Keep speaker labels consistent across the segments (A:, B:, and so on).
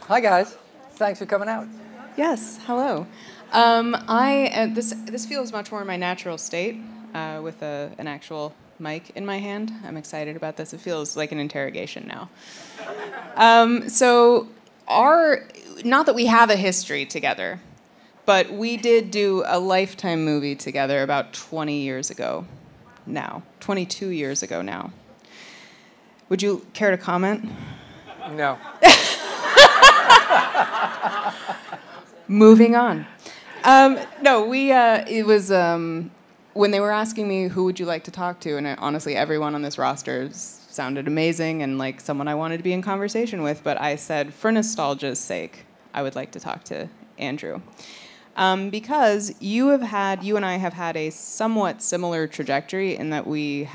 A: Hi guys, thanks for coming out.
B: Yes, hello. This feels much more in my natural state with an actual mic in my hand. I'm excited about this. It feels like an interrogation now. Not that we have a history together, but we did do a Lifetime movie together about 20 years ago now, 22 years ago now. Would you care to comment?
A: No.
B: Moving on. It was when they were asking me who would you like to talk to, and honestly, everyone on this roster sounded amazing and like someone I wanted to be in conversation with, but I said, for nostalgia's sake, I would like to talk to Andrew. Because you and I have had a somewhat similar trajectory in that we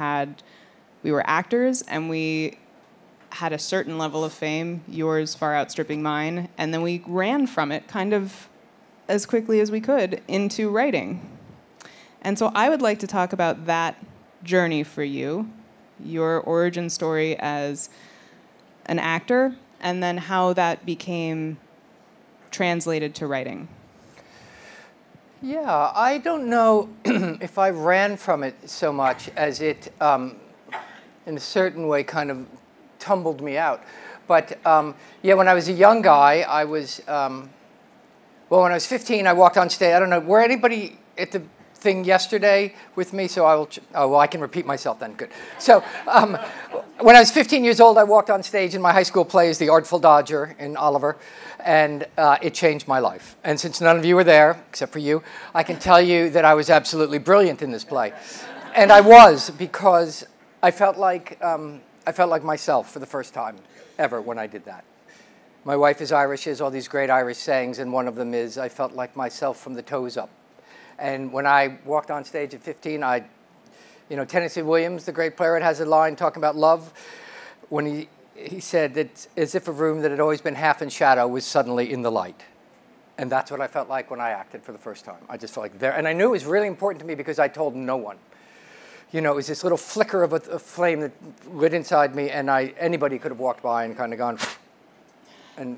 B: were actors and we had a certain level of fame, yours far outstripping mine, and then we ran from it kind of as quickly as we could into writing. And so I would like to talk about that journey for you, your origin story as an actor, and then how that became translated to writing.
A: Yeah, I don't know if I ran from it so much as it, in a certain way, kind of tumbled me out. But yeah, when I was a young guy, I was, well, when I was 15, I walked on stage. I don't know, were anybody at the thing yesterday with me? So I will, oh, well, I can repeat myself then, good. So when I was 15 years old, I walked on stage in my high school play as the Artful Dodger in Oliver, and it changed my life. And since none of you were there, except for you, I can tell you that I was absolutely brilliant in this play. And I was, because I felt like myself for the first time ever when I did that. My wife is Irish, she has all these great Irish sayings, and one of them is, I felt like myself from the toes up. And when I walked on stage at 15, Tennessee Williams, the great player, has a line talking about love, when he said that as if a room that had always been half in shadow was suddenly in the light. And that's what I felt like when I acted for the first time. I just felt like there, and I knew it was really important to me because I told no one. You know, it was this little flicker of a flame that lit inside me, and anybody could have walked by and kind of gone and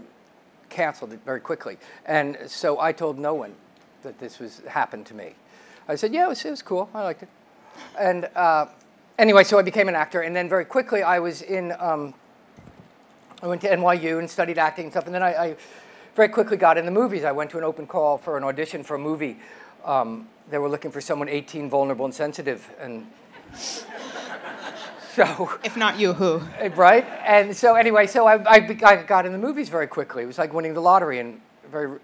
A: canceled it very quickly. And so I told no one that this happened to me. I said, yeah, it was cool. I liked it. And anyway, so I became an actor, and then very quickly I was I went to NYU and studied acting and stuff, and then I very quickly got in the movies. I went to an open call for an audition for a movie. They were looking for someone 18, vulnerable, and sensitive, and so...
B: If not you, who?
A: Right? And so anyway, so I got in the movies very quickly. It was like winning the lottery and very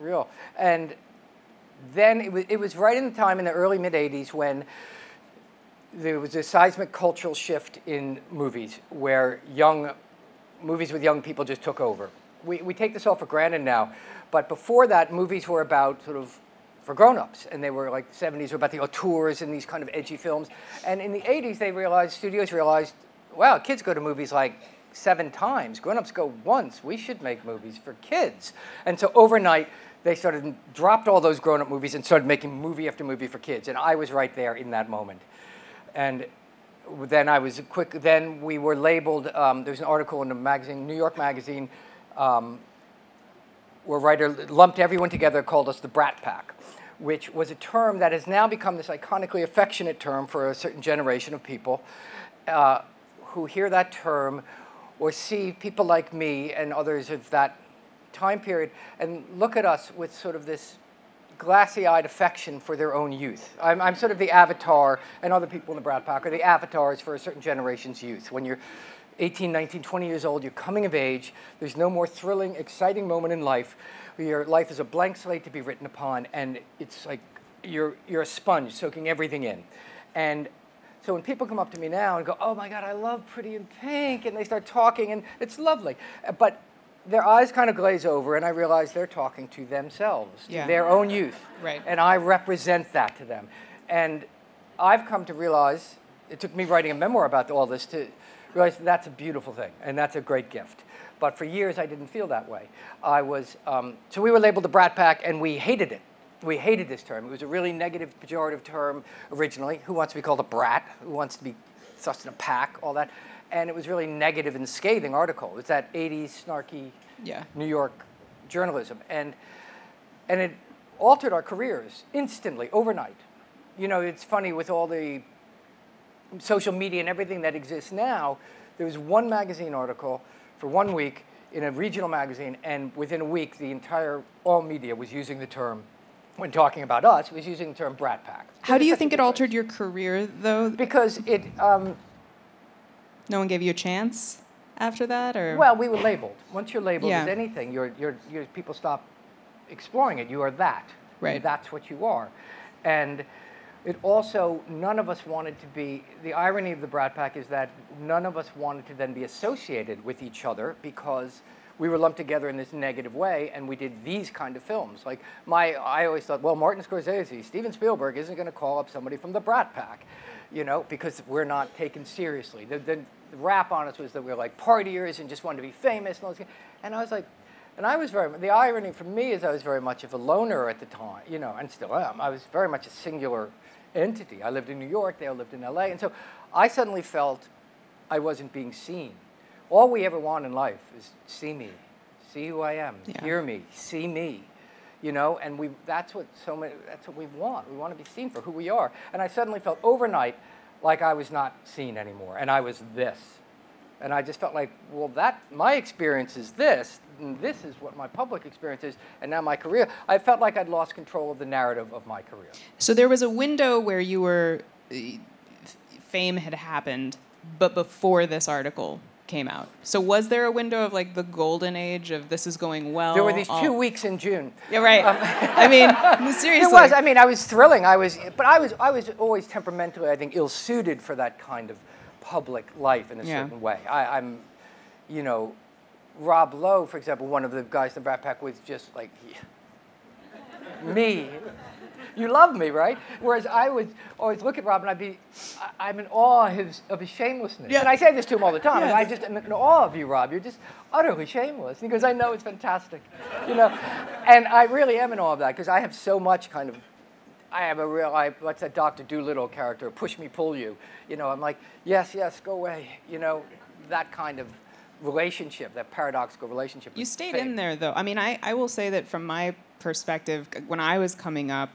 A: real. And then it was right in the time in the early mid-'80s when there was a seismic cultural shift in movies where movies with young people just took over. We take this all for granted now, but before that, movies were about sort of for grown-ups, and they were like the 70s were about the auteurs and these kind of edgy films. And in the 80s, studios realized, wow, kids go to movies like 7 times. Grown-ups go once. We should make movies for kids. And so overnight, they dropped all those grown-up movies and started making movie after movie for kids. And I was right there in that moment. And then we were labeled, there's an article in the magazine, New York Magazine, where a writer lumped everyone together, called us the Brat Pack, which was a term that has now become this iconically affectionate term for a certain generation of people who hear that term or see people like me and others of that time period and look at us with sort of this glassy-eyed affection for their own youth. I'm sort of the avatar, and other people in the Brat Pack are the avatars for a certain generation's youth. When you're 18, 19, 20 years old, you're coming of age, there's no more thrilling, exciting moment in life. Your life is a blank slate to be written upon, and it's like you're a sponge soaking everything in. And so when people come up to me now and go, oh my God, I love Pretty in Pink, and they start talking, and it's lovely. But their eyes kind of glaze over, and I realize they're talking to themselves, to their own youth.
B: Right.
A: And I represent that to them. And I've come to realize, it took me writing a memoir about all this to realize that's a beautiful thing, and that's a great gift. But for years, I didn't feel that way. So we were labeled the Brat Pack, and we hated it. We hated this term. It was a really negative, pejorative term originally. Who wants to be called a brat? Who wants to be thrust in a pack? All that. and it was really negative and scathing article. It was that 80s snarky New York journalism, and it altered our careers instantly, overnight. You know, it's funny with all the social media and everything that exists now, there was one magazine article for 1 week in a regional magazine, and within a week, all media was using the term, when talking about us, was using the term Brat Pack.
B: How do you think it altered your career, though?
A: Because it...
B: no one gave you a chance after that, or?
A: Well, we were labeled. Once you're labeled as anything, people stop exploring it. You are that.
B: Right.
A: That's what you are. And it also, none of us wanted to be, the irony of the Brat Pack is that none of us wanted to then be associated with each other because we were lumped together in this negative way, and we did these kind of films. Like, I always thought, well, Martin Scorsese, Steven Spielberg isn't going to call up somebody from the Brat Pack, you know, because we're not taken seriously. The rap on us was that we were like partiers and just wanted to be famous and all this. And I was like, the irony for me is I was very much of a loner at the time, you know, and still am. I was very much a singular entity. I lived in New York, they all lived in LA, and so I suddenly felt I wasn't being seen. All we ever want in life is see me, see who I am, hear me, see me, you know, and that's what we want. We want to be seen for who we are. And I suddenly felt overnight like I was not seen anymore, and I was this. And I just felt like, well, my experience is this, and this is what my public experience is, and now my career. I felt like I'd lost control of the narrative of my career.
B: So there was a window where you were, fame had happened, but before this article came out. So was there a window of like the golden age of this is going well?
A: There were these 2 weeks in June.
B: Yeah, right. I mean, seriously.
A: It was. I mean, I was thrilling. I was always temperamentally, I think, ill-suited for that kind of public life in a certain way. I'm, you know, Rob Lowe, for example, one of the guys in the Brat Pack was just like, me. You love me, right? Whereas I would always look at Rob and I'm in awe of his shamelessness. Yeah. And I say this to him all the time. I just am in awe of you, Rob. You're just utterly shameless. Because I know it's fantastic, you know. And I really am in awe of that because I have so much kind of, I have a real, what's that Dr. Dolittle character, push me, pull you. You know, I'm like, yes, yes, go away. You know, that kind of relationship, that paradoxical relationship.
B: You stayed in there, though. I mean, I will say that from my perspective, when I was coming up,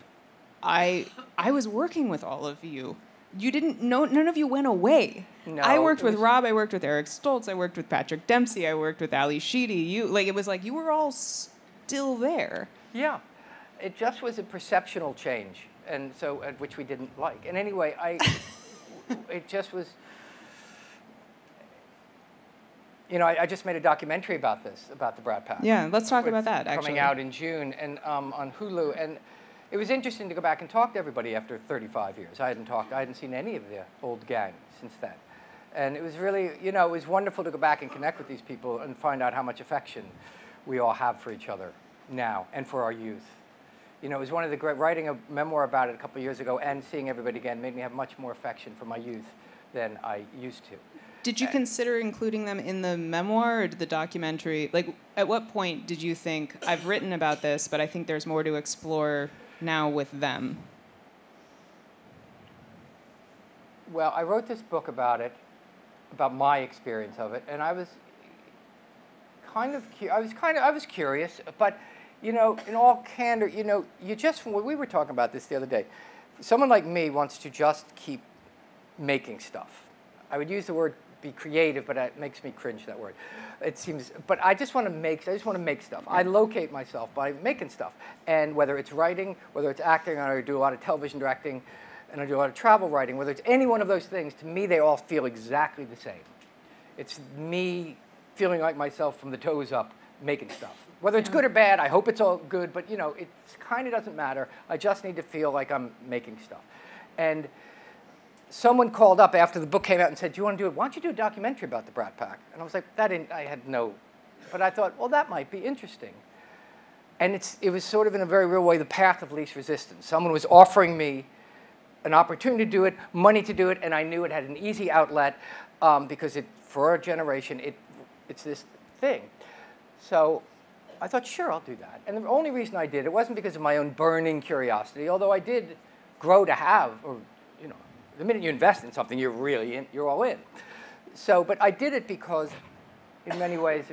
B: I was working with all of you. None of you went away.
A: No,
B: I worked with Rob, I worked with Eric Stoltz, I worked with Patrick Dempsey, I worked with Ali Sheedy. It was like you were all still there.
A: Yeah. It just was a perceptual change, and so which we didn't like. And anyway, it just was. You know, I just made a documentary about this, about the Brat Pack.
B: Yeah, let's talk about that. Actually,
A: coming out in June and on Hulu, and it was interesting to go back and talk to everybody after 35 years. I hadn't seen any of the old gang since then, and it was really, you know, it was wonderful to go back and connect with these people and find out how much affection we all have for each other now and for our youth. You know, it was one of the great, writing a memoir about it a couple of years ago and seeing everybody again made me have much more affection for my youth than I used to.
B: Did you consider including them in the memoir or the documentary? Like, at what point did you think, I've written about this, but I think there's more to explore now with them?
A: Well, I wrote this book about it, about my experience of it, and I was curious, but you know, in all candor, you know, we were talking about this the other day. Someone like me wants to just keep making stuff. I would use the word be creative, but it makes me cringe, that word. It seems, but I just want to make stuff. I locate myself by making stuff. And whether it's writing, whether it's acting, I do a lot of television directing, and I do a lot of travel writing, whether it's any one of those things, to me, they all feel exactly the same. It's me feeling like myself from the toes up, making stuff. Whether it's good or bad, I hope it's all good, but you know, it kind of doesn't matter. I just need to feel like I'm making stuff. And someone called up after the book came out and said, do you want to do it? Why don't you do a documentary about the Brat Pack? And I was like, I had no, but I thought, well, that might be interesting. And it was sort of in a very real way the path of least resistance. Someone was offering me an opportunity to do it, money to do it, and I knew it had an easy outlet because for our generation, it's this thing. So I thought, sure, I'll do that. And the only reason I did it wasn't because of my own burning curiosity, although I did grow to have, or you know, the minute you invest in something, you're all in. So, but I did it because, in many ways,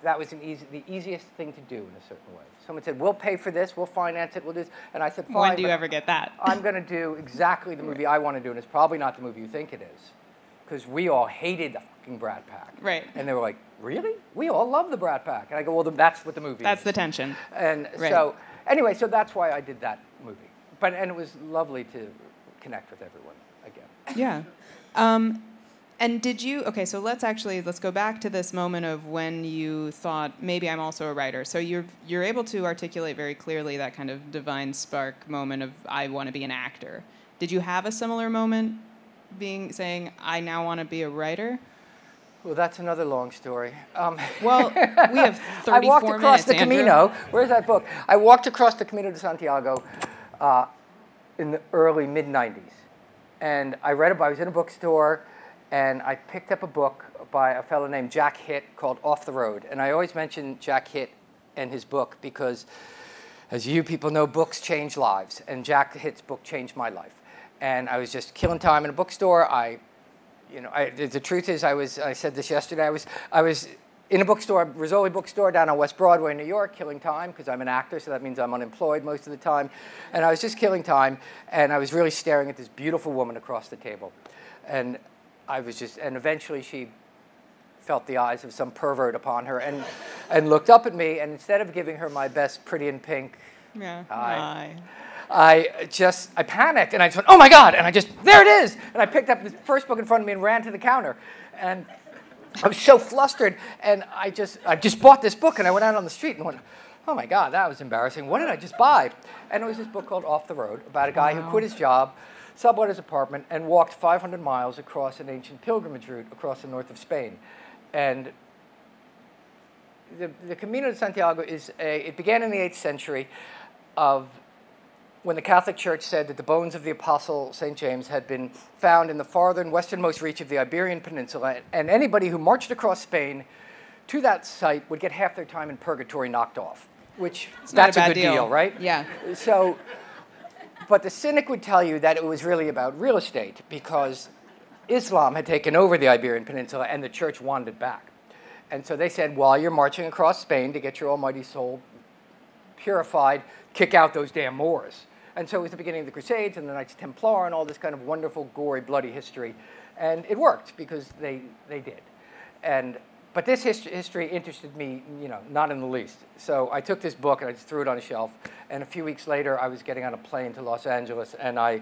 A: that was the easiest thing to do in a certain way. Someone said, we'll pay for this, we'll finance it, we'll do this. And I said, fine.
B: When do you ever get that?
A: I'm going to do exactly the movie I want to do, and it's probably not the movie you think it is. Because we all hated the fucking Brat Pack.
B: Right.
A: And they were like, really? We all love the Brat Pack. And I go, well, that's what the movie is.
B: That's the tension.
A: And
B: right.
A: So, anyway, so that's why I did that movie. And it was lovely to connect with everyone again.
B: Yeah. And did you, okay, so let's go back to this moment of when you thought, maybe I'm also a writer. So you're able to articulate very clearly that kind of divine spark moment of, I want to be an actor. Did you have a similar moment saying, I now want to be a writer?
A: Well, that's another long story.
B: Well, we have 34 minutes,
A: I walked across the
B: Andrew.
A: Camino. Where's that book? I walked across the Camino de Santiago in the early, mid-'90s. And I was in a bookstore, and I picked up a book by a fellow named Jack Hitt called Off the Road. And I always mention Jack Hitt and his book because, as you people know, books change lives. And Jack Hitt's book changed my life. And I was just killing time in a bookstore. The truth is, I said this yesterday, I was in a bookstore, Rizzoli bookstore down on West Broadway, New York, killing time, because I'm an actor, so that means I'm unemployed most of the time. And I was just killing time, and I was really staring at this beautiful woman across the table. And and eventually she felt the eyes of some pervert upon her and looked up at me, and instead of giving her my best Pretty in Pink, I panicked, and I just went, oh my God, and there it is! And I picked up the first book in front of me and ran to the counter. And I was so flustered, and I just bought this book, and I went out on the street and went, oh my God, that was embarrassing. What did I just buy? And it was this book called Off the Road, about a guy who quit his job, sublet his apartment, and walked 500 miles across an ancient pilgrimage route across the north of Spain. And the Camino de Santiago it began in the 8th century of when the Catholic Church said that the bones of the Apostle St. James had been found in the farthern westernmost reach of the Iberian Peninsula, and anybody who marched across Spain to that site would get half their time in purgatory knocked off, which that's a good deal, right?
B: Yeah.
A: So, but the cynic would tell you that it was really about real estate because Islam had taken over the Iberian Peninsula and the church wanted it back. And so they said, while you're marching across Spain to get your almighty soul purified, kick out those damn Moors. And so it was the beginning of the Crusades and the Knights Templar and all this kind of wonderful, gory, bloody history. And it worked because they did. But this history interested me, not in the least. So I took this book and I just threw it on a shelf. And a few weeks later, I was getting on a plane to Los Angeles, and I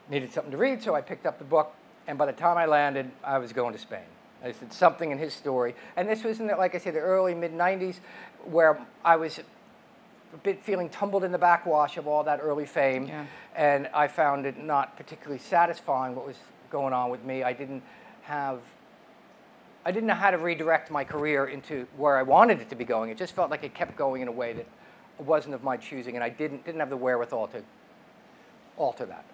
A: needed something to read, so I picked up the book. And by the time I landed, I was going to Spain. I said something in his story. And this was in, like I said, the early, mid-'90s, where I was a bit feeling tumbled in the backwash of all that early fame. Yeah. And I found it not particularly satisfying what was going on with me. I didn't know how to redirect my career into where I wanted it to be going. It just felt like it kept going in a way that wasn't of my choosing, and I didn't have the wherewithal to alter that.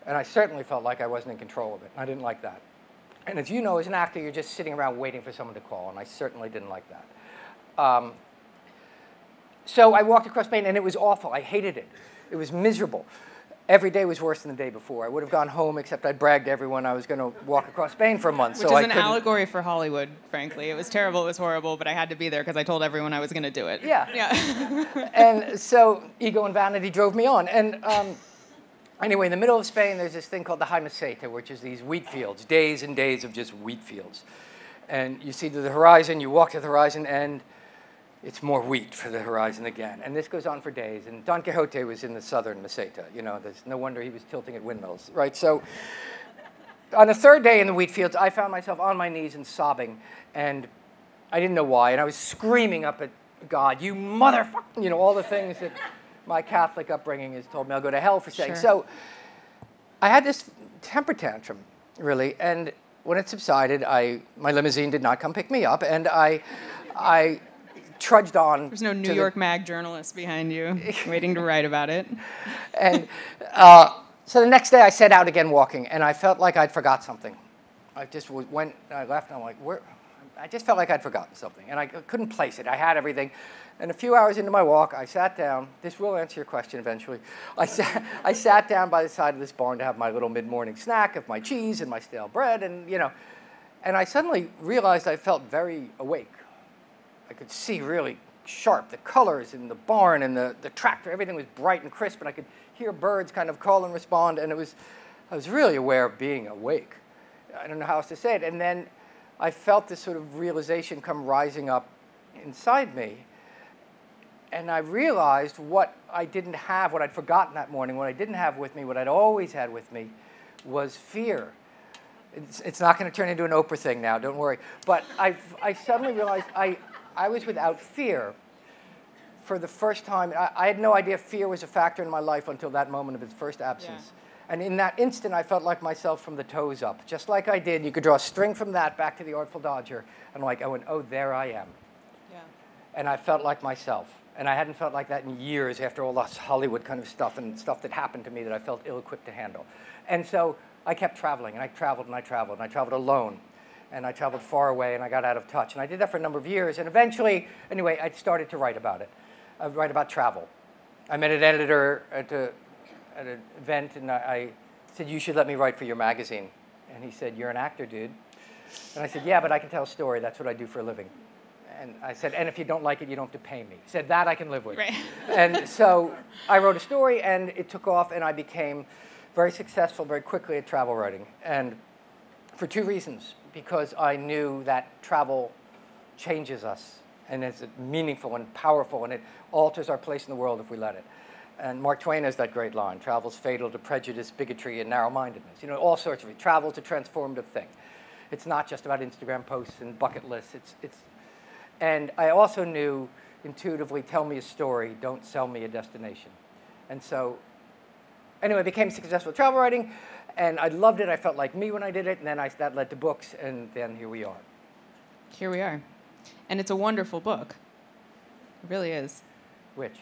A: And I certainly felt like I wasn't in control of it. I didn't like that. And as you know, as an actor, you're just sitting around waiting for someone to call, and I certainly didn't like that. So I walked across Spain, and it was awful. I hated it. It was miserable. Every day was worse than the day before. I would have gone home, except I bragged to everyone I was going to walk across Spain for a month.
B: Which is an allegory for Hollywood, frankly. It was terrible, it was horrible, but I had to be there because I told everyone I was going to do it.
A: Yeah. And so ego and vanity drove me on. And anyway, in the middle of Spain, there's this thing called the High Meseta, which is these wheat fields, days and days of just wheat fields. And you see to the horizon, you walk to the horizon, and it's more wheat for the horizon again. And this goes on for days. And Don Quixote was in the southern Meseta. There's no wonder he was tilting at windmills, right? So on the third day in the wheat fields, I found myself on my knees and sobbing. And I didn't know why. And I was screaming up at God, you motherfucker, all the things that my Catholic upbringing has told me I'll go to hell for saying.
B: Sure.
A: So I had this temper tantrum, really. And when it subsided, my limousine did not come pick me up. And I trudged on.
B: There's no New York Mag journalist behind you waiting to write about it.
A: And so the next day I set out again walking, and I felt like I'd forgot something. I just I left, and I'm like, I just felt like I'd forgotten something, and I couldn't place it. I had everything. And a few hours into my walk, I sat down. This will answer your question eventually. I sat down by the side of this barn to have my little mid-morning snack of my cheese and my stale bread, and, you know, and I suddenly realized I felt very awake. I could see really sharp the colors in the barn and the tractor. Everything was bright and crisp, and I could hear birds kind of call and respond, and I was really aware of being awake. I don't know how else to say it. And then I felt this sort of realization come rising up inside me. And I realized what I didn't have, what I'd forgotten that morning, what I didn't have with me, what I'd always had with me, was fear. It's not going to turn into an Oprah thing now, don't worry. But I suddenly realized I was without fear for the first time. I had no idea fear was a factor in my life until that moment of its first absence. Yeah. And in that instant, I felt like myself from the toes up. Just like I did, you could draw a string from that back to the Artful Dodger. And like, I went, oh, there I am. Yeah. And I felt like myself. And I hadn't felt like that in years after all this Hollywood kind of stuff and stuff that happened to me that I felt ill-equipped to handle. And so I kept traveling, and I traveled, and I traveled, and I traveled alone. And I traveled far away, and I got out of touch. And I did that for a number of years. And eventually, anyway, I started to write about it. I write about travel. I met an editor at an event, and I said, you should let me write for your magazine. And he said, you're an actor, dude. And I said, yeah, but I can tell a story. That's what I do for a living. And I said, and if you don't like it, you don't have to pay me. He said, that I can live with. Right. And so I wrote a story, and it took off, and I became very successful very quickly at travel writing. And for two reasons. Because I knew that travel changes us, and it's meaningful and powerful, and it alters our place in the world if we let it. And Mark Twain has that great line, travel's fatal to prejudice, bigotry, and narrow-mindedness. You know, all sorts of it. Travel's a transformative thing. It's not just about Instagram posts and bucket lists. And I also knew intuitively, tell me a story, don't sell me a destination. And so, anyway, I became successful at travel writing, and I loved it. I felt like me when I did it, and then that led to books, and then here we are.
B: Here we are. And it's a wonderful book. It really is.
A: Which?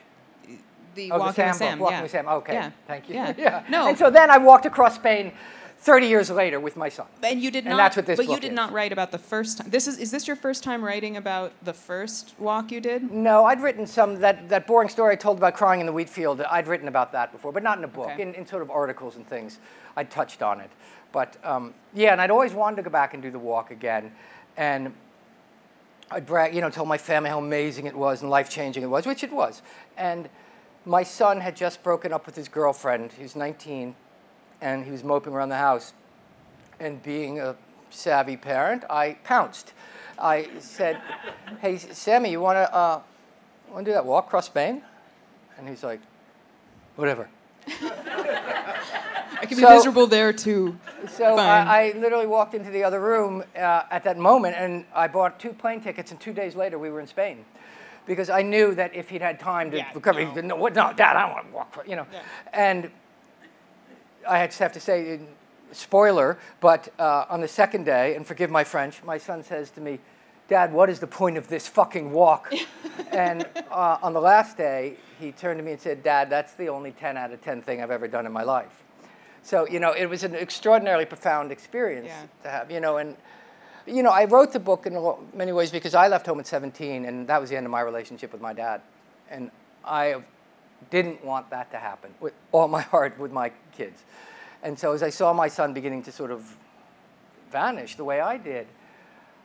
B: The Walking with Sam.
A: Walking with Sam. Okay,
B: yeah.
A: Thank you.
B: Yeah.
A: Yeah.
B: No.
A: And so then I walked across Spain 30 years later with my son.
B: And you did not.
A: And that's what this book
B: But you did not write about the first time. Is this your first time writing about the first walk you did?
A: No, I'd written some, that boring story I told about crying in the wheat field, I'd written about that before, but not in a book, okay. in sort of articles and things. I'd touched on it. But yeah, and I'd always wanted to go back and do the walk again. And I'd brag, you know, tell my family how amazing it was and life-changing it was, which it was. And my son had just broken up with his girlfriend. He was 19, and he was moping around the house. And being a savvy parent, I pounced. I said, hey, Sammy, you want to do that walk across Spain? And he's like, whatever.
B: I can be miserable there, too.
A: So I literally walked into the other room at that moment, and I bought 2 plane tickets, and 2 days later, we were in Spain. Because I knew that if he'd had time to recover, he'd no, Dad, I don't want to walk, you know. Yeah. And I just have to say, spoiler, but on the second day, and forgive my French, my son says to me, Dad, what is the point of this fucking walk? And on the last day, he turned to me and said, Dad, that's the only 10 out of 10 thing I've ever done in my life. So, you know, it was an extraordinarily profound experience to have, you know, and, you know, I wrote the book in many ways because I left home at 17, and that was the end of my relationship with my dad. And I didn't want that to happen with all my heart with my kids. And so as I saw my son beginning to sort of vanish the way I did,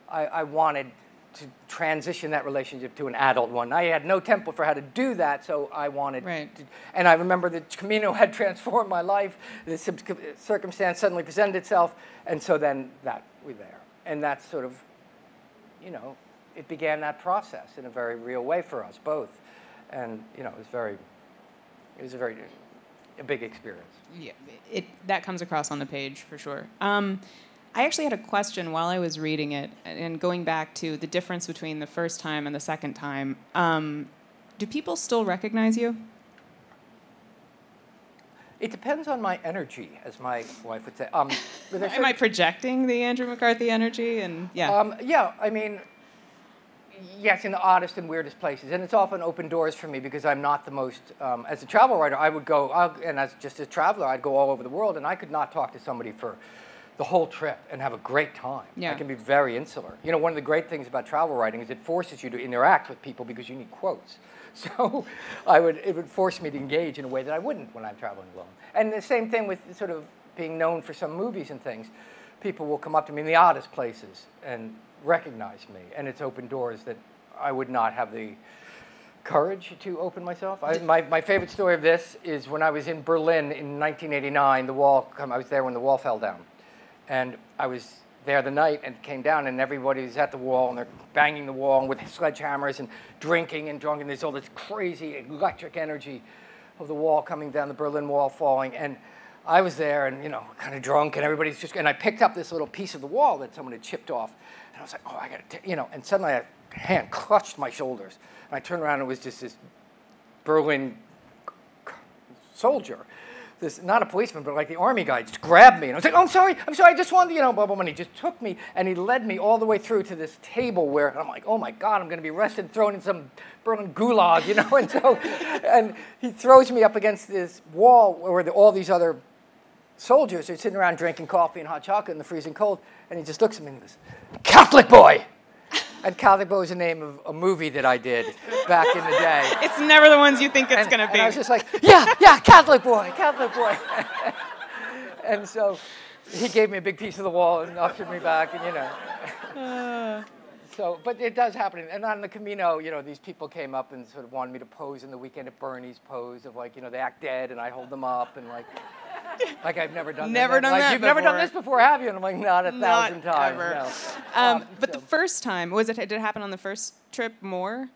A: I wanted to transition that relationship to an adult one. I had no template for how to do that, so I wanted to. And I remember the Camino had transformed my life. This circumstance suddenly presented itself, and so then that we're there. And that's sort of, you know, it began that process in a very real way for us both. And, you know, it was a big experience.
B: Yeah, that comes across on the page for sure. I actually had a question while I was reading it, and going back to the difference between the first time and the second time. Do people still recognize you?
A: It depends on my energy, as my wife would say.
B: Am I projecting the Andrew McCarthy energy? And
A: yeah, I mean, yes, in the oddest and weirdest places. And it's often opened doors for me because I'm not the most, as a travel writer, I would go, and as just a traveler, I'd go all over the world, and I could not talk to somebody for the whole trip and have a great time.
B: Yeah.
A: I can be very insular. You know, one of the great things about travel writing is it forces you to interact with people because you need quotes. So it would force me to engage in a way that I wouldn't when I'm traveling alone. And the same thing with sort of being known for some movies and things. People will come up to me in the oddest places and recognize me, and it's opened doors that I would not have the courage to open myself. My favorite story of this is when I was in Berlin in 1989. I was there when the wall fell down, and I was there the night and came down, and everybody was at the wall and they're banging the wall with sledgehammers and drinking and drunk, and there's all this crazy electric energy of the wall coming down, the Berlin Wall falling, and I was there and, you know, kind of drunk, and everybody's just, and I picked up this little piece of the wall that someone had chipped off, and I was like, oh, I gotta, you know, and suddenly a hand clutched my shoulders, and I turned around and it was just this Berlin soldier. This, not a policeman, but like the army guy, just grabbed me. And I was like, oh, I'm sorry, I just wanted, you know, blah, blah, blah. And he just took me, and he led me all the way through to this table where I'm like, oh, my God, I'm going to be arrested, thrown in some Berlin gulag, you know. And so, and he throws me up against this wall where all these other soldiers are sitting around drinking coffee and hot chocolate in the freezing cold. And he just looks at me and he goes, Catholic boy. And Catholic Boy was the name of a movie that I did back in the day.
B: It's never the ones you think it's going to be.
A: And I was just like, yeah, Catholic boy. And so he gave me a big piece of the wall and ushered me back, and, you know. So, but it does happen. And on the Camino, you know, these people came up and sort of wanted me to pose in the Weekend at Bernie's pose of, like, you know, they act dead and I hold them up and, like I've never done that. Like, you've never done this before, have you? And I'm like, not 1,000 times.
B: Ever.
A: No.
B: But the first time, did it happen on the first trip more?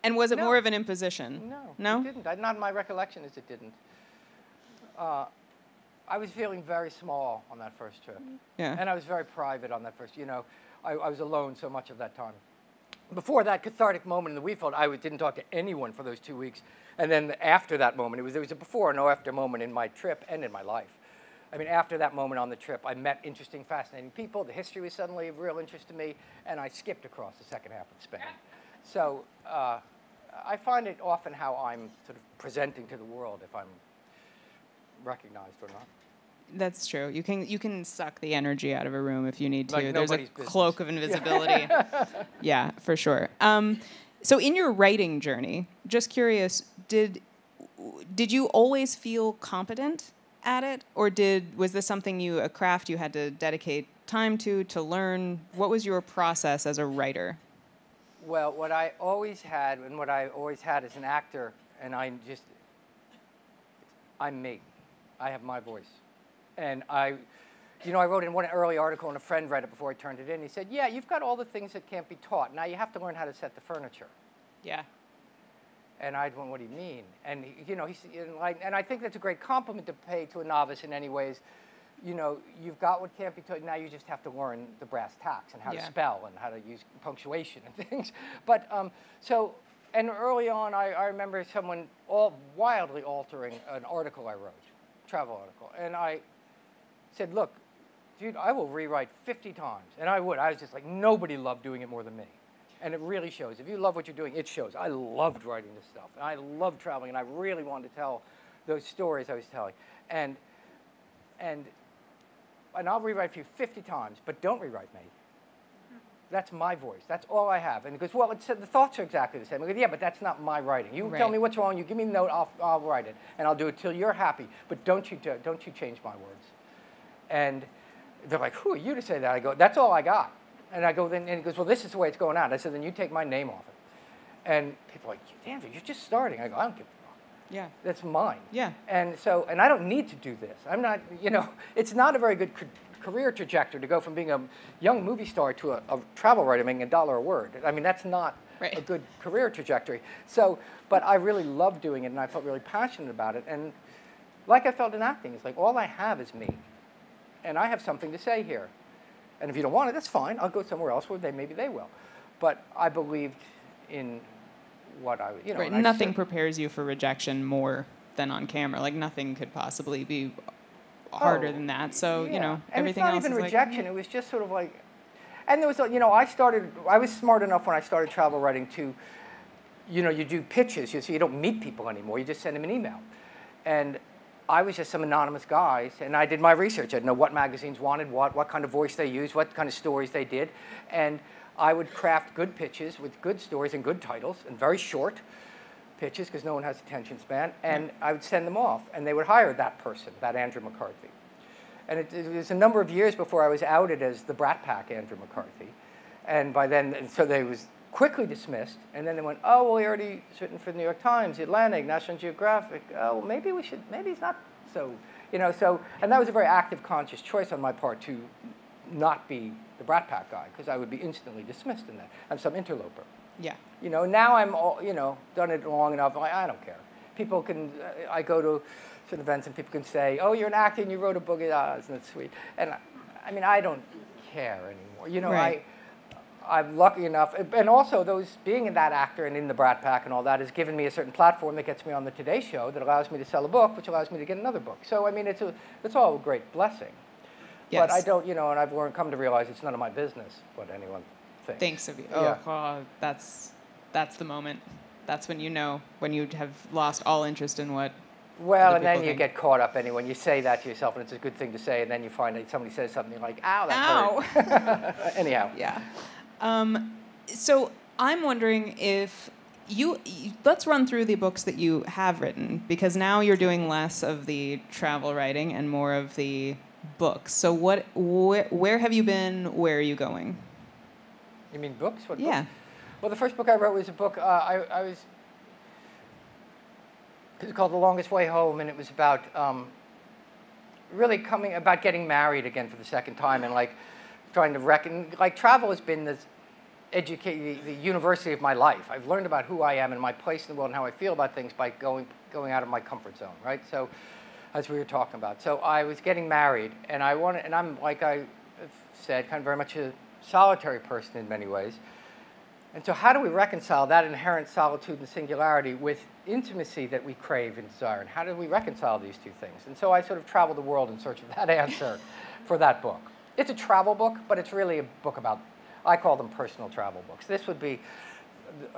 B: And was it more of an imposition?
A: No? It didn't. Not in my recollection is it didn't. I was feeling very small on that first trip.
B: Yeah.
A: And I was very private on that first, you know. I was alone so much of that time. Before that cathartic moment in the wheat field, I didn't talk to anyone for those 2 weeks. And then after that moment, there was a before and no after moment in my trip and in my life. I mean, after that moment on the trip, I met interesting, fascinating people. The history was suddenly of real interest to me, and I skipped across the second half of Spain. So I find it often how I'm sort of presenting to the world, if I'm recognized or not.
B: That's true. You can suck the energy out of a room if you need to.
A: Like
B: There's a
A: business.
B: cloak of invisibility. Yeah, for sure. So in your writing journey, just curious, did you always feel competent at it, or was this something a craft you had to dedicate time to learn? What was your process as a writer?
A: Well, what I always had, and what I always had as an actor, and I'm me. I have my voice. And I wrote in one early article, and a friend read it before I turned it in. He said, yeah, you've got all the things that can't be taught. Now you have to learn how to set the furniture.
B: Yeah.
A: And I went, what do you mean? And, you know, and I think that's a great compliment to pay to a novice in any ways. You know, you've got what can't be taught. Now you just have to learn the brass tacks and how to spell and how to use punctuation and things. But and early on, I remember someone wildly altering an article I wrote, travel article. And I said, look, dude, I will rewrite 50 times. And I would. I was just like, nobody loved doing it more than me. And it really shows. If you love what you're doing, it shows. I loved writing this stuff. And I loved traveling. And I really wanted to tell those stories I was telling. And I'll rewrite for you 50 times, but don't rewrite me. That's my voice. That's all I have. And he goes, well, the thoughts are exactly the same. I go, yeah, but that's not my writing. You tell me what's wrong. You give me the note. I'll write it, and I'll do it till you're happy. But don't you change my words. And they're like, who are you to say that? I go, that's all I got. And I go, and he goes, well, this is the way it's going out. I said, then you take my name off it. And people are like, Andrew, you're just starting. I go, I don't give a fuck.
B: Yeah.
A: That's mine.
B: Yeah.
A: And I don't need to do this. I'm not, it's not a very good career trajectory to go from being a young movie star to a travel writer making $1 a word. I mean, that's not a good career trajectory. So, but I really loved doing it, and I felt really passionate about it. And like I felt in acting, it's like all I have is me. And I have something to say here. And if you don't want it, that's fine. I'll go somewhere else where maybe they will. But I believed in what I,
B: Right. Nothing prepares you for rejection more than on camera. Like nothing could possibly be harder than that. So everything else. And it's not even rejection. It was just sort of like, and there was I was smart enough when I started travel writing to, you do pitches. So you don't meet people anymore. You just send them an email, and
A: I was just some anonymous guy, and I did my research. I'd know what magazines wanted what kind of voice they used, what kind of stories they did. And I would craft good pitches with good stories and good titles, and very short pitches, because no one has attention span. And I would send them off, and they would hire that person, that Andrew McCarthy. And it was a number of years before I was outed as the Brat Pack Andrew McCarthy. And by then, so they was quickly dismissed, and then they went, oh, well, he already written for the New York Times, The Atlantic, National Geographic. Oh, maybe we should, maybe he's not so, so, and that was a very active, conscious choice on my part to not be the Brat Pack guy, because I would be instantly dismissed in that. I'm some interloper.
B: Yeah.
A: Now I'm all, done it long enough, I don't care. People can, I go to certain events and people can say, oh, you're an actor and you wrote a book, isn't it sweet? And I mean, I don't care anymore.
B: Right.
A: I'm lucky enough, and also being in that actor and in the Brat Pack and all that has given me a certain platform that gets me on the Today Show that allows me to sell a book, which allows me to get another book. So I mean, it's all a great blessing.
B: Yes.
A: But I don't, and I've come to realize it's none of my business what anyone thinks.
B: Thinks of you.
A: Yeah.
B: Oh, that's the moment. That's when when you have lost all interest in what.
A: Well, and then you get caught up anyway. You say that to yourself, and it's a good thing to say, and then you find that somebody says something like, ow, that hurt. Anyhow.
B: Yeah. So I'm wondering if let's run through the books that you have written, because now you're doing less of the travel writing and more of the books. So where have you been? Where are you going?
A: You mean books? What
B: yeah.
A: Books? Well, the first book I wrote was a book it was called The Longest Way Home, and it was about about getting married again for the second time, and trying to travel has been the university of my life. I've learned about who I am and my place in the world and how I feel about things by going out of my comfort zone, right? So, as we were talking about. So I was getting married, and I'm, like I said, kind of very much a solitary person in many ways. And so how do we reconcile that inherent solitude and singularity with intimacy that we crave and desire? And how do we reconcile these two things? And so I sort of traveled the world in search of that answer for that book. It's a travel book, but it's really a book about, I call them personal travel books. This would be,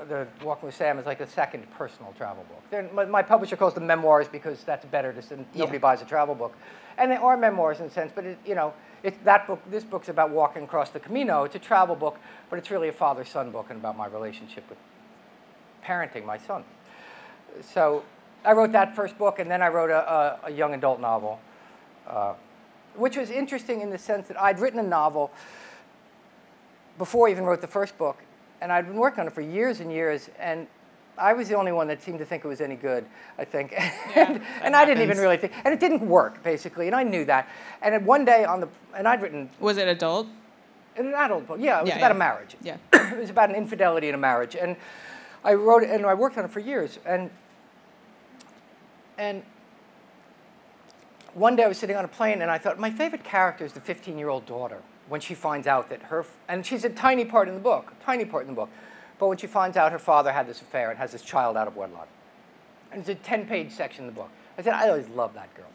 A: the Walking with Sam is like a second personal travel book. My publisher calls them memoirs because that's better, nobody buys a travel book. And they are memoirs in a sense, but this book's about walking across the Camino. It's a travel book, but it's really a father-son book and about my relationship with parenting my son. So I wrote that first book, and then I wrote a young adult novel, which was interesting in the sense that I'd written a novel before I even wrote the first book, and I'd been working on it for years and years, and I was the only one that seemed to think it was any good, I think. and I didn't even really think, and it didn't work, basically, and I knew that. And one day and I'd written...
B: Was it adult?
A: An adult book, yeah. It was about a marriage.
B: Yeah.
A: It was about an infidelity in a marriage. And I wrote it, and I worked on it for years. And one day I was sitting on a plane, and I thought, my favorite character is the 15-year-old daughter, when she finds out that and she's a tiny part in the book, but when she finds out her father had this affair and has this child out of wedlock. And it's a 10-page section in the book. I said, I always loved that girl.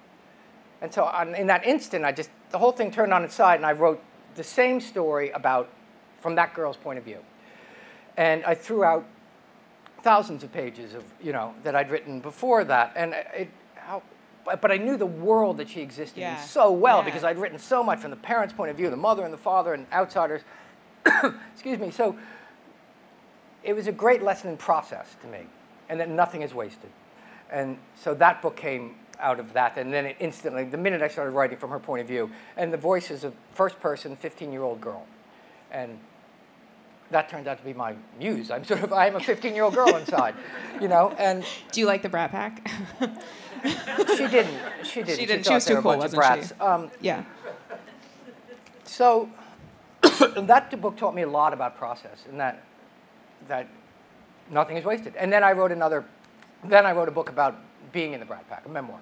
A: And so in that instant, the whole thing turned on its side, and I wrote the same story from that girl's point of view. And I threw out thousands of pages of, that I'd written before that. But I knew the world that she existed in so well because I'd written so much from the parents' point of view, the mother and the father and outsiders. Excuse me. So it was a great lesson in process to me, and that nothing is wasted. And so that book came out of that, and then it instantly, the minute I started writing from her point of view, and the voice is a first-person, 15-year-old girl. And that turned out to be my muse. I am a 15-year-old girl inside, and...
B: Do you like the Brat Pack?
A: She didn't. She
B: was too cool, wasn't she? Yeah.
A: So that book taught me a lot about process, and that nothing is wasted. And then I wrote a book about being in the Brat Pack, a memoir.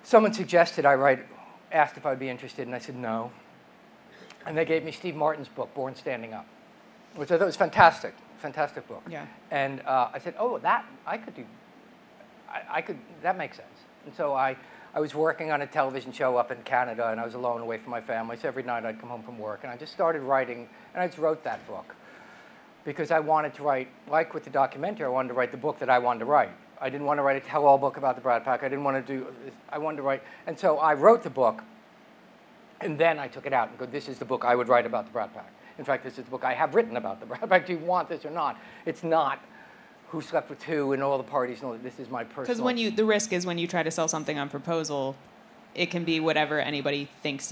A: Someone suggested asked if I'd be interested, and I said no. And they gave me Steve Martin's book, Born Standing Up, which I thought was fantastic book.
B: Yeah.
A: And I said, oh, that I could do. That makes sense. And so I was working on a television show up in Canada, and I was alone away from my family. So every night I'd come home from work, and I just started writing, and I just wrote that book because I wanted to write, like with the documentary, I wanted to write the book that I wanted to write. I didn't want to write a tell-all book about the Brat Pack. I didn't want to do, I wanted to write, and so I wrote the book, and then I took it out and go, this is the book I would write about the Brat Pack. In fact, this is the book I have written about the Brat Pack. Do you want this or not? It's not who slept with who and all the parties and all that. This is my personal.
B: Because the risk is when you try to sell something on proposal, it can be whatever anybody thinks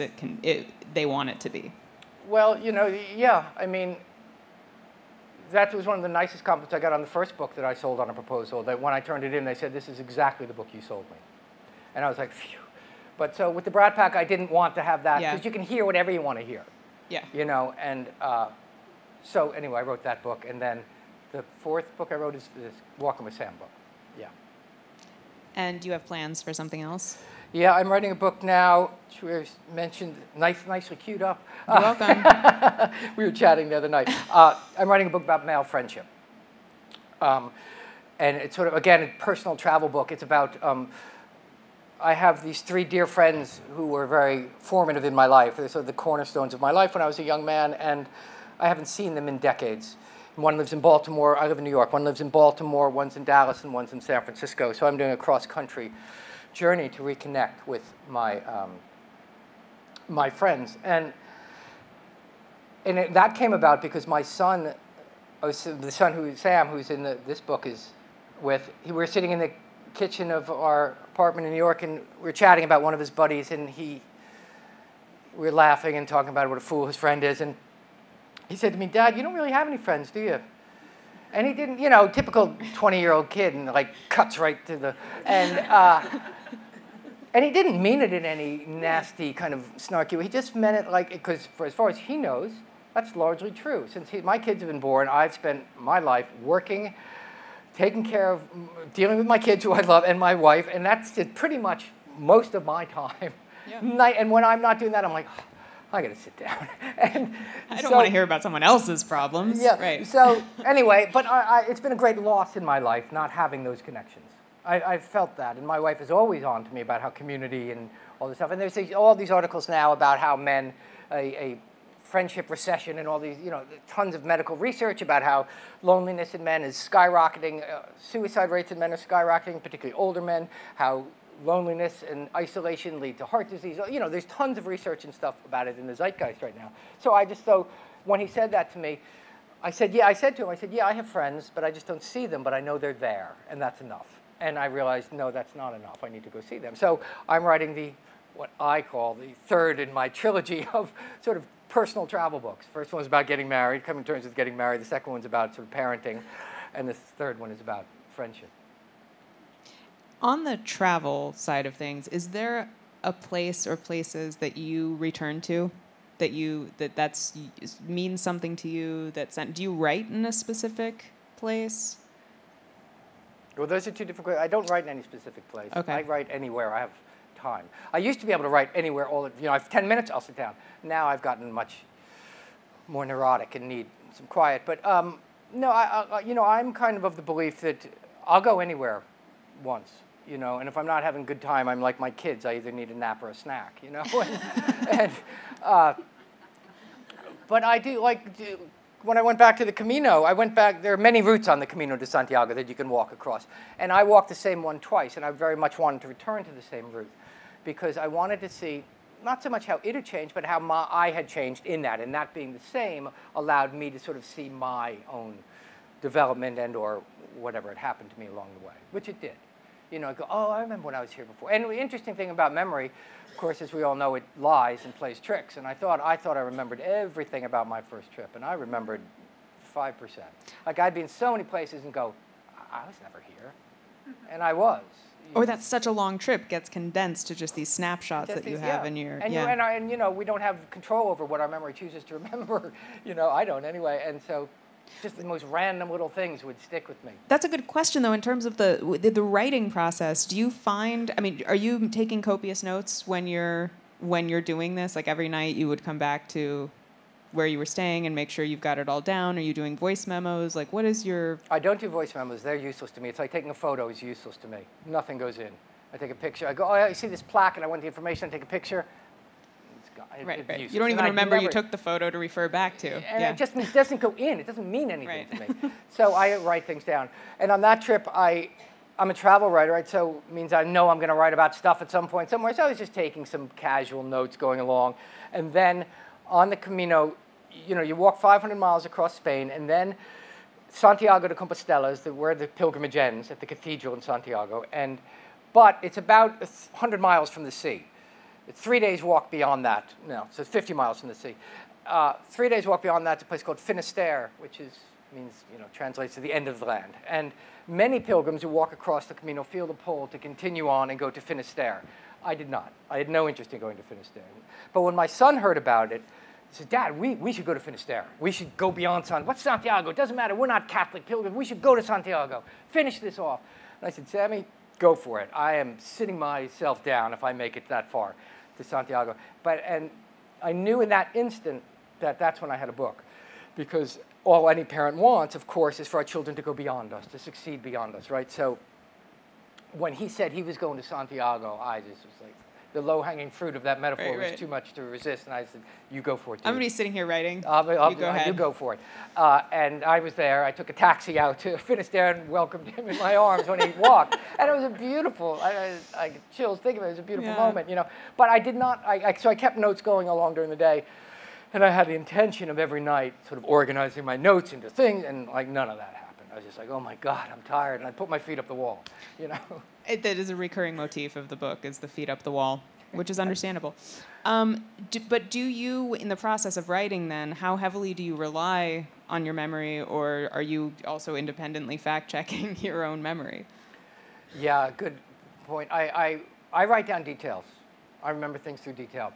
B: they want it to be.
A: Well, yeah. I mean, that was one of the nicest compliments I got on the first book that I sold on a proposal, that when I turned it in, they said, this is exactly the book you sold me. And I was like, phew. But so with the Brat Pack, I didn't want to have that, because you can hear whatever you want to hear.
B: Yeah.
A: And so anyway, I wrote that book. And then the fourth book I wrote is this Walking with Sam book. Yeah.
B: And do you have plans for something else?
A: Yeah, I'm writing a book now, which we mentioned, nicely queued up.
B: You're welcome.
A: We were chatting the other night. I'm writing a book about male friendship. And it's sort of, again, a personal travel book. It's about, I have these 3 dear friends who were very formative in my life. They're sort of the cornerstones of my life when I was a young man, and I haven't seen them in decades. One lives in Baltimore, I live in New York. One lives in Baltimore, one's in Dallas, and one's in San Francisco. So I'm doing a cross-country journey to reconnect with my my friends, and that came about because my son, the son who Sam, who's in this book is with, we were sitting in the kitchen of our apartment in New York, and we were chatting about one of his buddies, and we were laughing and talking about what a fool his friend is, and he said to me, "Dad, you don't really have any friends, do you?" And he didn't, typical 20-year-old kid, and like cuts right to the, and he didn't mean it in any nasty kind of snarky way. He just meant it like, because as far as he knows, that's largely true. Since my kids have been born, I've spent my life working, taking care of, dealing with my kids who I love, and my wife, and that's pretty much most of my time. Yeah. And when I'm not doing that, I'm like, I got to sit down. And
B: I don't want to hear about someone else's problems.
A: Yeah.
B: Right.
A: So anyway, but it's been a great loss in my life not having those connections. I've felt that, and my wife is always on to me about how community and all this stuff. And there's all these articles now about how men, a friendship recession, and all these, tons of medical research about how loneliness in men is skyrocketing, suicide rates in men are skyrocketing, particularly older men, how loneliness and isolation lead to heart disease. There's tons of research and stuff about it in the zeitgeist right now. So when he said that to me, I said, yeah, I have friends, but I just don't see them, but I know they're there, and that's enough. And I realized, no, that's not enough. I need to go see them. So I'm writing what I call the third in my trilogy of sort of personal travel books. First one was about getting married, coming to terms with getting married. The second one's about sort of parenting, and the third one is about friendship.
B: On the travel side of things, is there a place or places that you return to, that means something to you? Do you write in a specific place?
A: Well, those are two different questions. I don't write in any specific place.
B: Okay.
A: I write anywhere I have time. I used to be able to write anywhere. I have 10 minutes, I'll sit down. Now I've gotten much more neurotic and need some quiet. But no, I'm kind of the belief that I'll go anywhere once. And if I'm not having a good time, I'm like my kids. I either need a nap or a snack, but I do when I went back to the Camino, there are many routes on the Camino de Santiago that you can walk across. And I walked the same one twice, and I very much wanted to return to the same route because I wanted to see not so much how it had changed, but how I had changed in that. And that being the same allowed me to sort of see my own development and or whatever had happened to me along the way, which it did. I go, oh, I remember when I was here before. And the interesting thing about memory, of course, as we all know, it lies and plays tricks. And I thought I remembered everything about my first trip, and I remembered 5%. Like I'd be in so many places and go, I was never here, and I was.
B: Or that such a long trip gets condensed to just these snapshots that you have in your.
A: And we don't have control over what our memory chooses to remember. I don't anyway, and so. Just the most random little things would stick with me.
B: That's a good question, though, in terms of the writing process. Do you find, are you taking copious notes when you're doing this? Like every night you would come back to where you were staying and make sure you've got it all down? Are you doing voice memos? Like what is your...
A: I don't do voice memos. They're useless to me. It's like taking a photo is useless to me. Nothing goes in. I take a picture. I go, oh, I see this plaque and I want the information. I take a picture.
B: Right. You don't even remember you took the photo to refer back to.
A: And it just doesn't go in. It doesn't mean anything to me. So I write things down. And on that trip, I'm a travel writer, right? So it means I know I'm going to write about stuff at some point somewhere. So I was just taking some casual notes going along. And then on the Camino, you know, you walk 500 miles across Spain, and then Santiago de Compostela is where the pilgrimage ends, at the Cathedral in Santiago. But it's about 100 miles from the sea. It's 3 days walk beyond that. No, so it's 50 miles from the sea. 3 days walk beyond that to a place called Finisterre, which means, you know, translates to the end of the land. And many pilgrims who walk across the Camino feel the pull to continue on and go to Finisterre. I did not. I had no interest in going to Finisterre. But when my son heard about it, he said, Dad, we should go to Finisterre. We should go beyond Santiago. What's Santiago? It doesn't matter. We're not Catholic pilgrims. We should go to Santiago. Finish this off. And I said, Sammy, go for it. I am sitting myself down if I make it that far to Santiago. And I knew in that instant that that's when I had a book. Because all any parent wants, of course, is for our children to go beyond us, to succeed beyond us, right? So when he said he was going to Santiago, I just was like, the low-hanging fruit of that metaphor was too much to resist. And I said, you go for it, dude.
B: I'm going to be sitting here writing.
A: You go ahead. You go for it. And I was there. I took a taxi out to Finisterre and welcomed him in my arms when he walked. And it was a beautiful, I get chills thinking of it. It was a beautiful moment, you know. But I did not, so I kept notes going along during the day. And I had the intention of every night sort of organizing my notes into things, and like none of that happened. I was just like, oh my God, I'm tired. And I put my feet up the wall, you know.
B: That is a recurring motif of the book, is the feet up the wall, which is understandable. But do you, in the process of writing then, how heavily do you rely on your memory, or are you also independently fact-checking your own memory?
A: Yeah, good point. I write down details. I remember things through detail.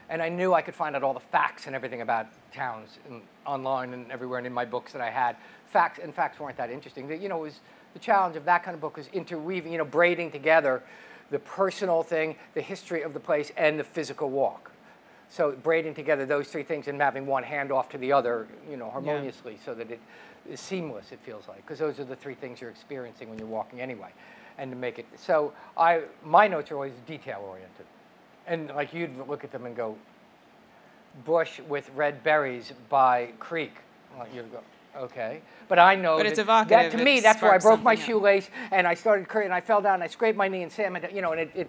A: And I knew I could find out all the facts and everything about towns online and everywhere, and in my books that I had. Facts weren't that interesting. You know, it was the challenge of that kind of book was interweaving, you know, braiding together the personal thing, the history of the place, and the physical walk. So braiding together those three things and having one hand off to the other, you know, harmoniously, so that it is seamless, it feels like, because those are the three things you're experiencing when you're walking anyway. And to make it, so my notes are always detail-oriented. And like you'd look at them and go, bush with red berries by creek. Like you'd go, okay. But I know
B: it's evocative.
A: That to me, that's where I broke my shoelace and I started crying and I fell down and I scraped my knee and Sam, you know, and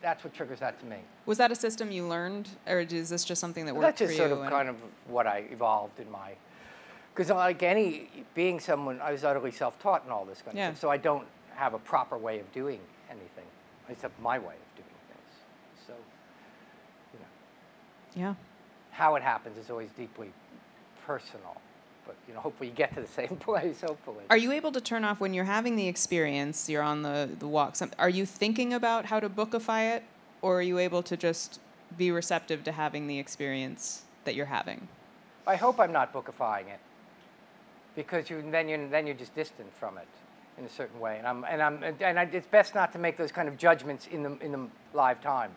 A: that's what triggers that to me.
B: Was that a system you learned, or is this just something that worked
A: that's
B: for you?
A: That's just sort of kind of what I evolved in my, because like being someone, I was utterly self-taught and all this kind of stuff, so I don't have a proper way of doing anything, except my way of doing things. So, you know.
B: Yeah.
A: How it happens is always deeply personal. But, you know, hopefully you get to the same place, hopefully.
B: Are you able to turn off when you're having the experience, you're on the walk, are you thinking about how to bookify it, or are you able to just be receptive to having the experience that you're having?
A: I hope I'm not bookifying it, because then you're just distant from it in a certain way. And it's best not to make those kind of judgments in the live time.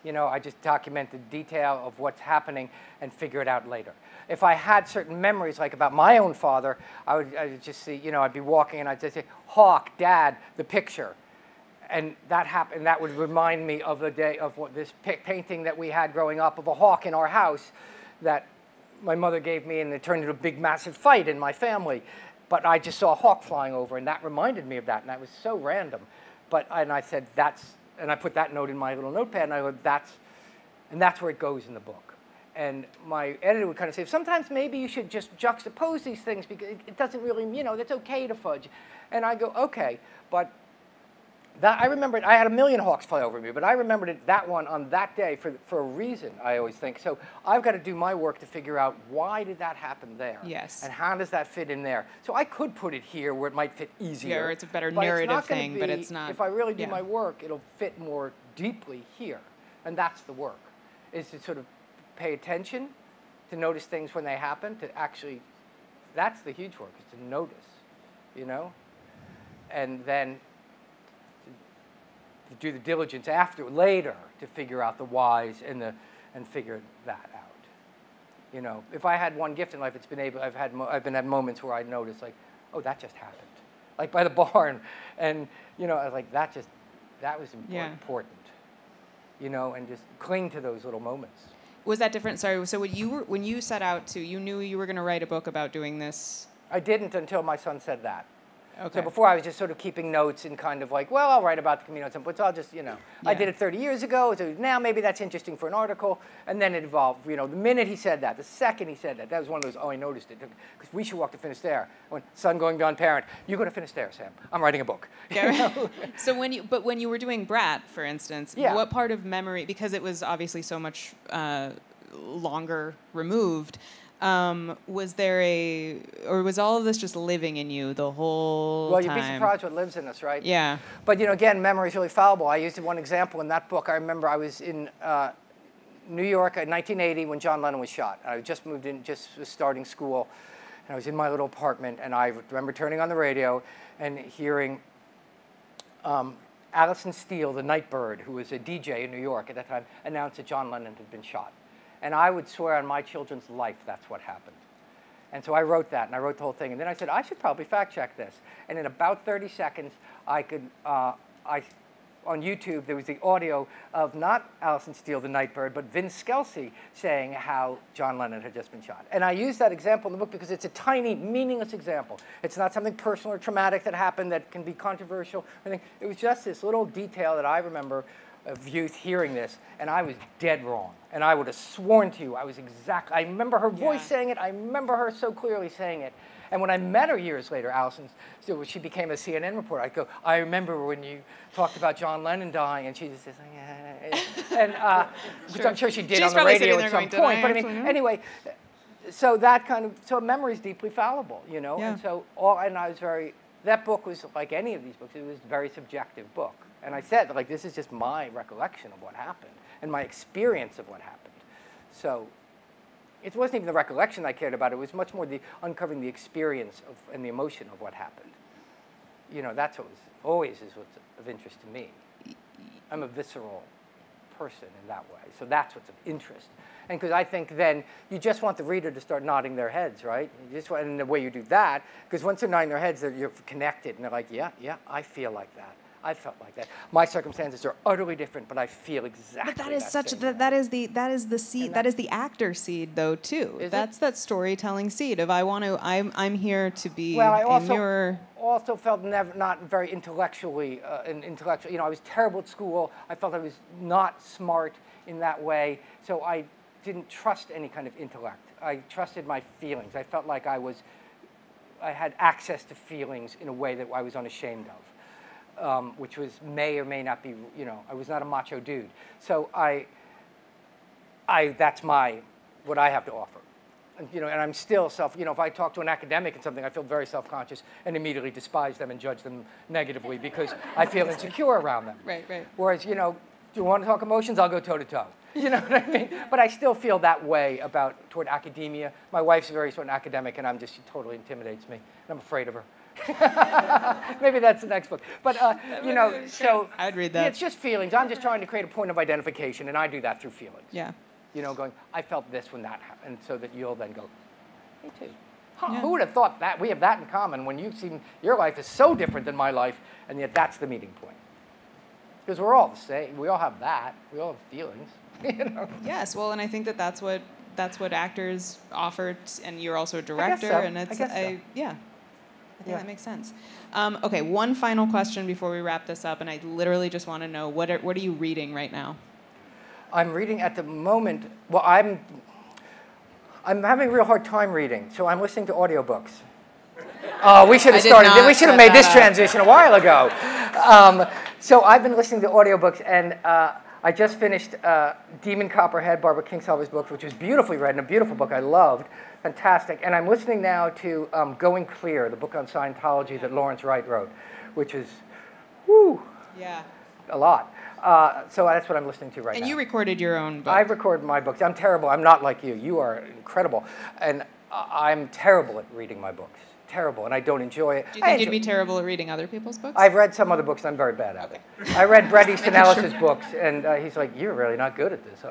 A: You know, I just document the detail of what's happening and figure it out later. If I had certain memories, like about my own father, I would just see, you know, I'd be walking and I'd just say, Hawk, Dad, the picture. And that happened, that would remind me of the day of this painting that we had growing up of a hawk in our house that my mother gave me, and it turned into a big, massive fight in my family. But I just saw a hawk flying over, and that reminded me of that, and that was so random. And I said, and I put that note in my little notepad, and I go, that's where it goes in the book. And my editor would kind of say, sometimes maybe you should just juxtapose these things because it doesn't really, you know, it's okay to fudge. And I go, okay, but I remembered, I had a million hawks fly over me, but I remembered it, that one on that day for a reason, I always think. So I've got to do my work to figure out why did that happen there?
B: Yes.
A: And how does that fit in there? So I could put it here where it might fit easier.
B: Yeah, or it's a better narrative thing, but it's not.
A: If I really do my work, it'll fit more deeply here. And that's the work, is to sort of pay attention, to notice things when they happen, to actually, that's the huge work, is to notice, you know? And then to do the diligence later to figure out the whys and figure that out. You know, if I had one gift in life, I've been at moments where I noticed, like, oh, that just happened, like by the barn, and you know, I was like, that was important, you know, and just cling to those little moments.
B: Was that different? Sorry. So when you set out to, you knew you were going to write a book about doing this.
A: I didn't until my son said that. So before I was just sort of keeping notes and kind of like, well, I'll write about the Camino de Santiago, but I'll just, I did it 30 years ago, so now maybe that's interesting for an article, and then it evolved. The minute he said that, the second he said that, that was one of those, oh, I noticed it, because we should walk to Finisterre. I went, son going beyond parent, you go to Finisterre, Sam. I'm writing a book.
B: So when you were doing Brat, for instance, what part of memory, because it was obviously so much longer removed, was there or was all of this just living in you the whole time?
A: Well, you'd be surprised what lives in us, right?
B: Yeah.
A: But, again, memory is really fallible. I used one example in that book. I remember I was in New York in 1980 when John Lennon was shot. I just moved in, just was starting school, and I was in my little apartment, and I remember turning on the radio and hearing Alison Steele, the Nightbird, who was a DJ in New York at that time, announced that John Lennon had been shot. And I would swear on my children's life that's what happened. And so I wrote that, and I wrote the whole thing. And then I said, I should probably fact check this. And in about 30 seconds, I could, on YouTube, there was the audio of not Alison Steele, the Nightbird, but Vince Scelsi saying how John Lennon had just been shot. And I use that example in the book because it's a tiny, meaningless example. It's not something personal or traumatic that happened that can be controversial or anything. It was just this little detail that I remember of youth hearing this, and I was dead wrong. And I would have sworn to you, I remember her voice saying it, I remember her so clearly saying it. And when I met her years later, Alison, so she became a CNN reporter, I'd go, I remember when you talked about John Lennon dying, and she just says, and which I'm sure she did on the radio at some point. But I mean, anyway, so that kind of, so memory is deeply fallible, And so, that book was like any of these books, it was a very subjective book. And I said, like, this is just my recollection of what happened and my experience of what happened. So it wasn't even the recollection I cared about. It was much more the uncovering the experience and the emotion of what happened. That's what always is what's of interest to me. I'm a visceral person in that way. So that's what's of interest. And because I think then you just want the reader to start nodding their heads, right? And the way you do that, because once they're nodding their heads, you're connected. And they're like, yeah, I feel like that. I felt like that. My circumstances are utterly different, but I feel exactly. But
B: that is the seed. That is the actor seed, though, too. That's that storytelling seed of I'm here to be a mirror.
A: Also felt not very intellectually intellectual. I was terrible at school. I felt I was not smart in that way. So I didn't trust any kind of intellect. I trusted my feelings. I felt like I had access to feelings in a way that I was unashamed of. Which may or may not be, I was not a macho dude. So that's what I have to offer. And I'm still if I talk to an academic and something, I feel very self-conscious and immediately despise them and judge them negatively because I feel insecure around them.
B: Right.
A: Whereas, do you want to talk emotions? I'll go toe-to-toe. You know what I mean? But I still feel that way toward academia. My wife's a very sort of academic, and she totally intimidates me, and I'm afraid of her. Maybe that's the next book. But, so
B: I'd read that.
A: It's just feelings. I'm just trying to create a point of identification, and I do that through feelings.
B: Yeah.
A: Going, I felt this when that happened, so that you'll then go, me too. Huh, who would have thought that? We have that in common when you've seen your life is so different than my life, and yet that's the meeting point. Because we're all the same. We all have that. We all have feelings.
B: Yes, well, and I think that's what actors offer, and you're also a director, and it's I think that makes sense. Okay, one final question before we wrap this up, and I literally just want to know what are you reading right now?
A: I'm reading at the moment. Well, I'm having a real hard time reading, so I'm listening to audiobooks. Oh, we should have started. We should have made this transition a while ago. So I've been listening to audiobooks, and I just finished Demon Copperhead, Barbara Kingsolver's book, which was beautifully read and a beautiful book I loved. Fantastic. And I'm listening now to Going Clear, the book on Scientology that Lawrence Wright wrote, which is, a lot. So that's what I'm listening to right now.
B: And you recorded your own book.
A: I've recorded my books. I'm terrible. I'm not like you. You are incredible. And I'm terrible at reading my books. Terrible, and I don't enjoy it.
B: Do you think you'd be terrible at reading other people's books?
A: I've read some other books, and I'm very bad at it. I read Bret Easton Ellis's books, and he's like, you're really not good at this.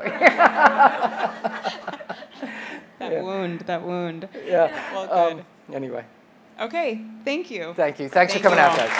B: That wound.
A: Yeah.
B: Well, good.
A: Anyway.
B: Okay, thank you.
A: Thank you. Thanks for coming out, guys.